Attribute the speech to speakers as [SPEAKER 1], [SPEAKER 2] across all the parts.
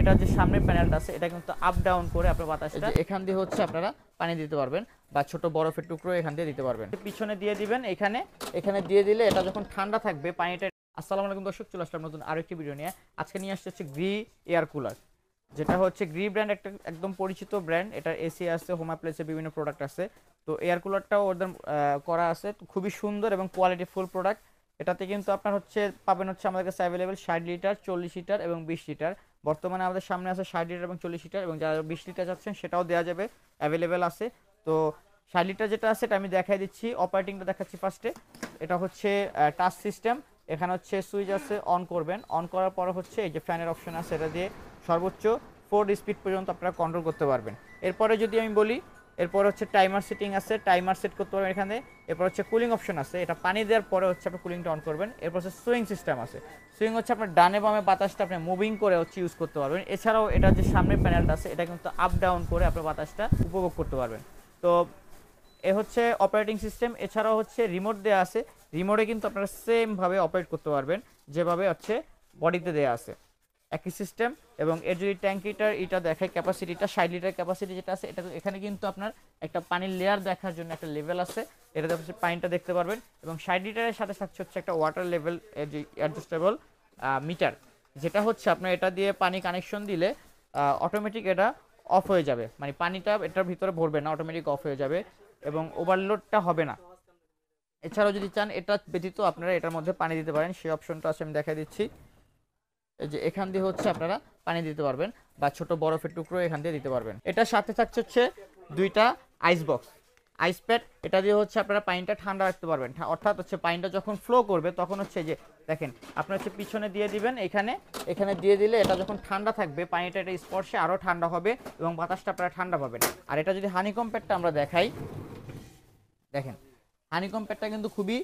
[SPEAKER 1] এটা যে সামনের প্যানেলটা আছে এটা কিন্তু আপ ডাউন করে আপনার বাতাসটা এখান দিয়ে হচ্ছে আপনারা পানি দিতে পারবেন বা ছোট বরফের টুকরো এখান দিয়ে দিতে পারবেন। পিছনে দিয়ে দিবেন, এখানে দিয়ে দিলে এটা যখন ঠান্ডা থাকবে পানিটা। আসসালামু আলাইকুম দর্শক, চলে আসলাম নতুন আরেকটি ভিডিও নিয়ে। আজকে নিয়ে আসছে গ্রি এয়ার কুলার, যেটা হচ্ছে গ্রি ব্র্যান্ড, একটা একদম পরিচিত ব্র্যান্ড। এটার এসি আছে, হোম অ্যাপ্লায়েন্সের বিভিন্ন প্রোডাক্ট আছে। তো এয়ার কুলারটাও ওদের করা আছে, খুবই সুন্দর এবং কোয়ালিটি ফুল প্রোডাক্ট। এটাতে কিন্তু আপনার হচ্ছে পাবেন হচ্ছে আমাদের কাছে অ্যাভেলেবেল 60 লিটার, 40 লিটার এবং 20 লিটার। বর্তমানে আমাদের সামনে আছে 60 লিটার এবং 40 লিটার, এবং যারা 20 লিটার চাচ্ছেন সেটাও দেওয়া যাবে, অ্যাভেলেবেল আছে। তো 60 লিটার যেটা আছে এটা আমি দেখাই দিচ্ছি, অপারেটিংটা দেখাচ্ছি ফার্স্টে। এটা হচ্ছে টাচ সিস্টেম। এখানে হচ্ছে সুইচ আছে, অন করবেন, অন করার পর হচ্ছে এই যে ফ্যানের অপশন আছে, এটা দিয়ে সর্বোচ্চ 4 স্পিড পর্যন্ত আপনারা কন্ট্রোল করতে পারবেন। এরপরে যদি আমি বলি, এরপর হচ্ছে টাইমার সেটিং আছে, টাইমার সেট করতে পারবেন এখানে। এরপর হচ্ছে কুলিং অপশন আছে, এটা পানি দেওয়ার পরে হচ্ছে আপনি কুলিংটা অন করবেন। এরপর হচ্ছে সুইং সিস্টেম আছে, সুইং হচ্ছে আপনার ডানে বামে বাতাসটা আপনি মুভিং করে হচ্ছে ইউজ করতে পারবেন। এছাড়াও এটা যে সামনের প্যানেলটা আছে এটা কিন্তু আপ ডাউন করে আপনার বাতাসটা উপভোগ করতে পারবেন। তো এ হচ্ছে অপারেটিং সিস্টেম। এছাড়াও হচ্ছে রিমোট দেওয়া আছে, রিমোটে কিন্তু আপনারা সেমভাবে অপারেট করতে পারবেন যেভাবে হচ্ছে বডিতে দেওয়া আছে, একই সিস্টেম। এবং এর যদি ট্যাঙ্কিটার এটা দেখায়, ক্যাপাসিটিটা 60 লিটার ক্যাপাসিটি যেটা আছে, এটা এখানে কিন্তু আপনার একটা পানির লেয়ার দেখার জন্য একটা লেভেল আছে, এটাতে হচ্ছে পানিটা দেখতে পারবেন। এবং 60 লিটারের সাথে থাকছে হচ্ছে একটা ওয়াটার লেভেল অ্যাডজাস্টেবল মিটার, যেটা হচ্ছে আপনার এটা দিয়ে পানি কানেকশন দিলে অটোমেটিক এটা অফ হয়ে যাবে, মানে পানিটা এটার ভিতরে ভরবে না, অটোমেটিক অফ হয়ে যাবে এবং ওভারলোডটা হবে না। এছাড়াও যদি চান এটা ব্যতীত আপনারা এটার মধ্যে পানি দিতে পারেন, সেই অপশনটা আছে, আমি দেখাই দিচ্ছি। এই যে এখান দিয়ে হচ্ছে আপনারা পানি দিতে পারবেন বা ছোট বরফের টুকরো এখান দিয়ে দিতে পারবেন। এটার সাথে থাকছে হচ্ছে দুইটা আইস বক্স, আইস প্যাড। এটা দিয়ে হচ্ছে আপনারা পানিটা ঠান্ডা রাখতে পারবেন, অর্থাৎ হচ্ছে পানিটা যখন ফ্লো করবে তখন হচ্ছে যে দেখেন আপনার হচ্ছে পিছনে দিয়ে দিবেন, এখানে দিয়ে দিলে এটা যখন ঠান্ডা থাকবে পানিটা এটা স্পর্শে আরও ঠান্ডা হবে এবং বাতাসটা আপনারা ঠান্ডা পাবেন। আর এটা যদি হানিকম প্যাডটা আমরা দেখাই, দেখেন হানিকম প্যাডটা কিন্তু খুবই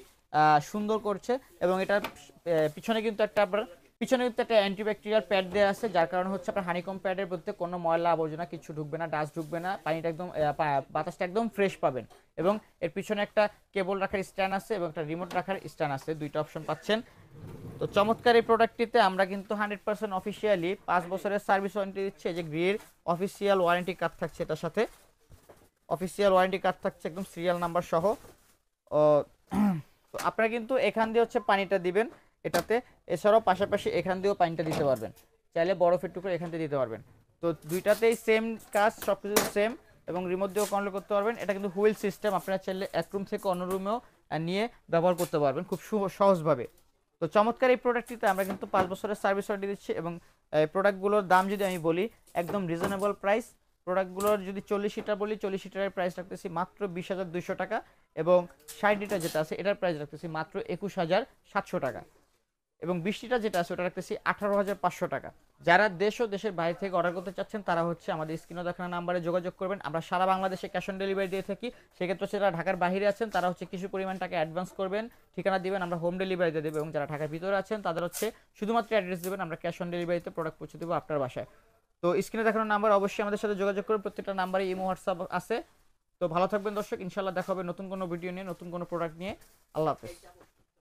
[SPEAKER 1] সুন্দর করছে। এবং এটার পিছনে কিন্তু একটা অ্যান্টিব্যাকটেরিয়াল প্যাড দেওয়া আছে, যার কারণে হচ্ছে আপনার হানিকম প্যাডের মধ্যে কোনো ময়লা আবর্জনা কিছু ঢুকবে না, ডাস্ট ঢুকবে না, পানিটা একদম বাতাসটা একদম ফ্রেশ পাবেন। এবং এর পিছনে একটা কেবল রাখার স্ট্যান্ড আছে এবং একটা রিমোট রাখার স্ট্যান্ড আছে, দুইটা অপশন পাচ্ছেন। তো চমৎকার এই প্রোডাক্টটিতে আমরা কিন্তু 100% অফিসিয়ালি 5 বছরের সার্ভিস ওয়ারেন্টি দিচ্ছি। এই যে গ্রির অফিসিয়াল ওয়ারেন্টি কার্ড থাকছে, এটার সাথে অফিসিয়াল ওয়ারেন্টি কার্ড থাকছে একদম সিরিয়াল নাম্বার সহ। তো আপনারা কিন্তু এখান দিয়ে হচ্ছে পানিটা দিবেন এটাতে, এছাড়াও পাশাপাশি এখান দিয়েও পানিটা দিতে পারবেন, চাইলে বরফের টুকরো এখান থেকে দিতে পারবেন। তো দুইটাতেই সেম কাজ, সব কিছু সেম, এবং রিমোট দিয়েও কন্ট্রোল করতে পারবেন। এটা কিন্তু হুইল সিস্টেম, আপনারা চাইলে এক রুম থেকে অন্য রুমেও নিয়ে ব্যবহার করতে পারবেন খুব সহজভাবে। তো চমৎকার এই প্রোডাক্টটিতে আমরা কিন্তু 5 বছরের সার্ভিস ওয়ারেন্টি দিচ্ছি। এবং প্রোডাক্টগুলোর দাম যদি আমি বলি, একদম রিজনেবল প্রাইস। প্রোডাক্টগুলোর যদি 40 লিটার বলি, 40 লিটারের প্রাইস রাখতেছি মাত্র 20,200 টাকা, এবং 60 লিটার যেটা আছে এটার প্রাইস রাখতেছি মাত্র 21,700 টাকা, এবং 20 লিটার যেটা আছে ওটা রাখতেছি 18,500 টাকা। যারা দেশ ও দেশের বাইরে থেকে অর্ডার করতে চাচ্ছেন তারা হচ্ছে আমাদের স্ক্রিনে দেখানো নাম্বারে যোগাযোগ করবেন। আমরা সারা বাংলাদেশে ক্যাশ অন ডেলিভারি দিয়ে থাকি। সেক্ষেত্রে যারা ঢাকার বাইরে আছেন তারা হচ্ছে কিছু পরিমাণ টাকা অ্যাডভান্স করবেন, ঠিকানা দিবেন, আমরা হোম ডেলিভারি দিয়ে দেবো। এবং যারা ঢাকার ভিতরে আছেন তাদের হচ্ছে শুধুমাত্র অ্যাড্রেস দেবেন, আমরা ক্যাশ অন ডেলিভারিতে প্রোডাক্ট পৌঁছে দেবো আপনার বাসায়। তো স্ক্রিনে দেখানো নাম্বার অবশ্যই আমাদের সাথে যোগাযোগ করুন, প্রত্যেকটা নাম্বারে ইমো হোয়াটসঅ্যাপ আছে। তো ভালো থাকবেন দর্শক, ইনশাআল্লাহ দেখা হবে নতুন কোনো ভিডিও নিয়ে, নতুন কোনো প্রোডাক্ট নিয়ে। আল্লাহ হাফেজ।